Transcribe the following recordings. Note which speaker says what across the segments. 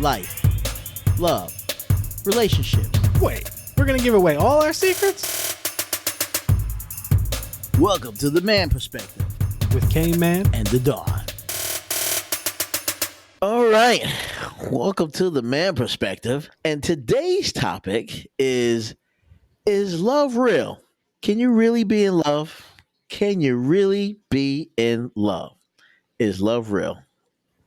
Speaker 1: life, love, relationships.
Speaker 2: Wait, we're going to give away all our secrets?
Speaker 1: Welcome to The Man Perspective
Speaker 2: With K-Man
Speaker 1: and the Dawn. All right, welcome to The Man Perspective. And today's topic is love real? Can you really be in love? Can you really be in love? Is love real?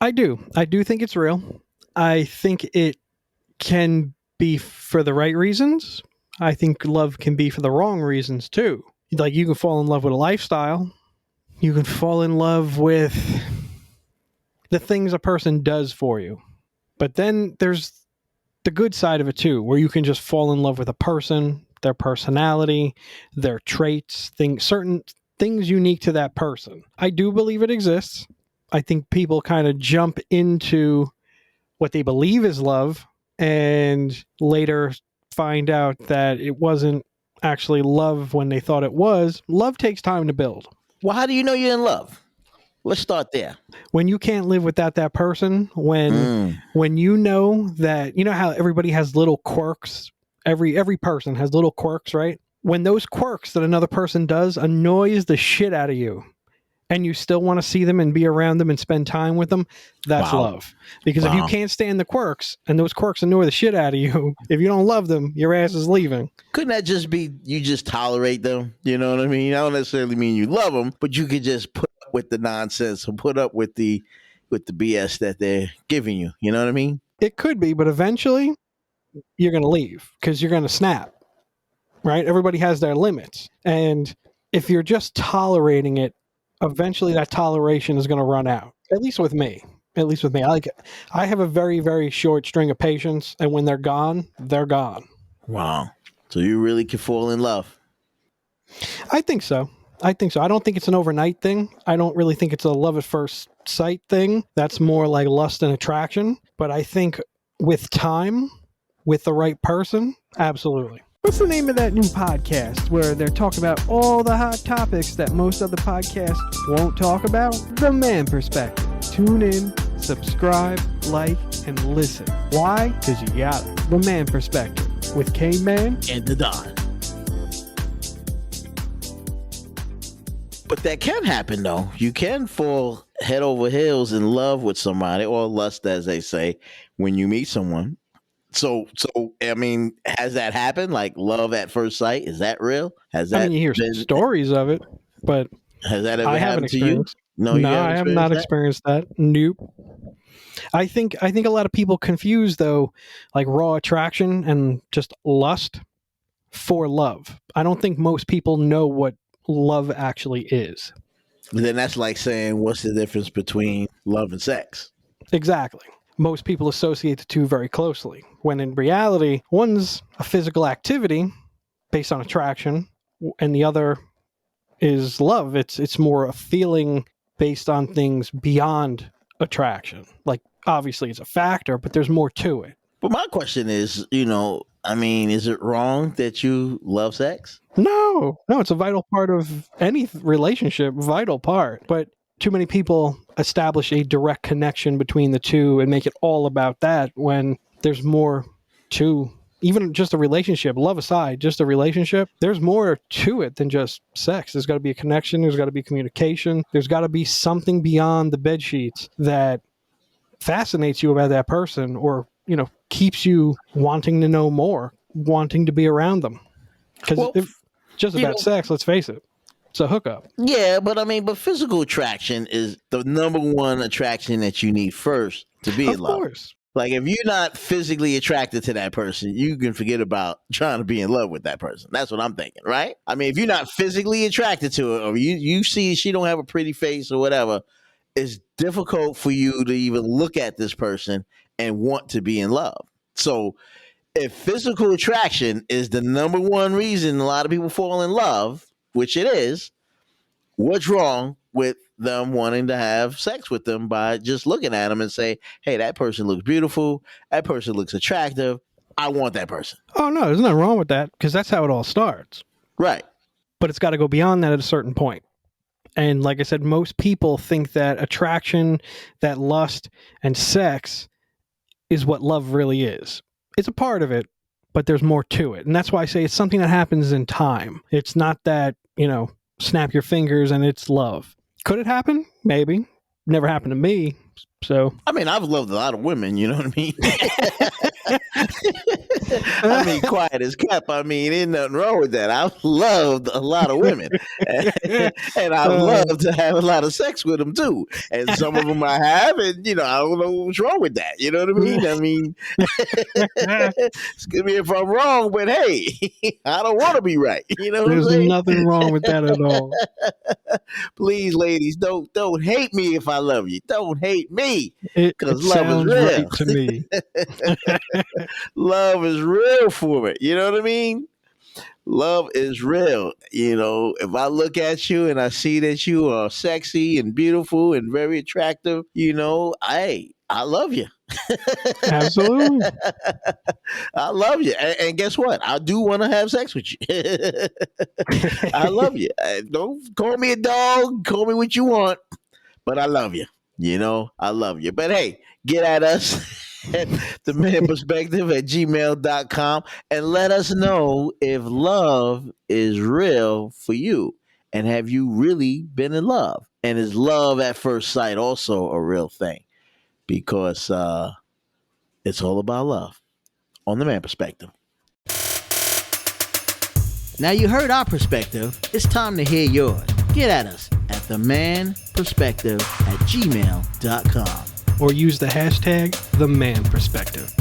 Speaker 2: I do think it's real. I think it can be for the right reasons. I think love can be for the wrong reasons too. Like, you can fall in love with a lifestyle. You can fall in love with the things a person does for you. But then there's the good side of it too, where you can just fall in love with a person, their personality, their traits, certain things unique to that person. I do believe it exists. I think people kind of jump into what they believe is love and later find out that it wasn't actually love when they thought it was. Love takes time to build.
Speaker 1: Well, how do you know you're in love? Let's start there.
Speaker 2: When you can't live without that person, when you know that, you know how everybody has little quirks, every person has little quirks, right? When those quirks that another person does annoys the shit out of you, and you still want to see them and be around them and spend time with them, that's love. Because if you can't stand the quirks and those quirks annoy the shit out of you, if you don't love them, your ass is leaving.
Speaker 1: Couldn't that just be you just tolerate them? You know what I mean? I don't necessarily mean you love them, but you could just put up with the nonsense or put up with the BS that they're giving you. You know what I mean?
Speaker 2: It could be, but eventually you're going to leave because you're going to snap, right? Everybody has their limits. And if you're just tolerating it, eventually that toleration is going to run out. At least with me. I have a very, very short string of patience, and when they're gone, they're gone.
Speaker 1: Wow. So you really can fall in love?
Speaker 2: I think so. I don't think it's an overnight thing. I don't really think it's a love at first sight thing. That's more like lust and attraction. But I think with time, with the right person, absolutely. What's the name of that new podcast where they're talking about all the hot topics that most other podcasts won't talk about? The Man Perspective. Tune in, subscribe, like, and listen. Why? Because you got it. The Man Perspective with K-Man
Speaker 1: and the Don. But that can happen, though. You can fall head over heels in love with somebody, or lust, as they say, when you meet someone. So I mean, has that happened? Like love at first sight? Is that real? Has that?
Speaker 2: You hear stories of it, but
Speaker 1: has that ever happened to you?
Speaker 2: No, I have not experienced that. Nope. I think a lot of people confuse though, like raw attraction and just lust for love. I don't think most people know what love actually is.
Speaker 1: Then that's like saying, what's the difference between love and sex?
Speaker 2: Exactly. Most people associate the two very closely, when in reality, one's a physical activity based on attraction, and the other is love. It's more a feeling based on things beyond attraction. Like, obviously, it's a factor, but there's more to it.
Speaker 1: But my question is, is it wrong that you love sex?
Speaker 2: No, it's a vital part of any relationship, vital part. But too many people establish a direct connection between the two and make it all about that when there's more to even just a relationship. Love aside, just a relationship, there's more to it than just sex. There's got to be a connection. There's got to be communication. There's got to be something beyond the bed sheets that fascinates you about that person, or, keeps you wanting to know more, wanting to be around them. Because if just about sex, let's face it, it's a hookup.
Speaker 1: Yeah, but physical attraction is the number one attraction that you need first to be in love. Of course. Like, if you're not physically attracted to that person, you can forget about trying to be in love with that person. That's what I'm thinking, right? I mean, if you're not physically attracted to her, or you see she don't have a pretty face or whatever, it's difficult for you to even look at this person and want to be in love. So if physical attraction is the number one reason a lot of people fall in love, which it is, what's wrong with them wanting to have sex with them by just looking at them and say, hey, that person looks beautiful. That person looks attractive. I want that person.
Speaker 2: Oh, no, there's nothing wrong with that, because that's how it all starts.
Speaker 1: Right.
Speaker 2: But it's got to go beyond that at a certain point. And like I said, most people think that attraction, that lust, and sex is what love really is. It's a part of it, but there's more to it. And that's why I say it's something that happens in time. It's not that, snap your fingers and it's love. Could it happen? Maybe. Never happened to me. So
Speaker 1: I mean, I've loved a lot of women, you know what I mean? I mean, quiet as kept. I mean, ain't nothing wrong with that. I've loved a lot of women. And I've loved to have a lot of sex with them too. And some of them I have, and I don't know what's wrong with that. You know what I mean? I mean, excuse me if I'm wrong, but hey, I don't want to be right. You know what I'm saying?
Speaker 2: There's nothing wrong with that at all.
Speaker 1: Please, ladies, don't hate me if I love you. Don't hate me,
Speaker 2: because love is real right to me.
Speaker 1: Love is real for me. You know what I mean? Love is real. If I look at you and I see that you are sexy and beautiful and very attractive, I love you.
Speaker 2: Absolutely.
Speaker 1: I love you. And guess what? I do want to have sex with you. I love you. Don't call me a dog. Call me what you want. But I love you. I love you. But hey, get at us. The Man Perspective at gmail.com and let us know if love is real for you. And have you really been in love? And is love at first sight also a real thing? Because it's all about love on The Man Perspective. Now you heard our perspective. It's time to hear yours. Get at us at themanperspective at gmail.com.
Speaker 2: Or use the hashtag #TheManPerspective.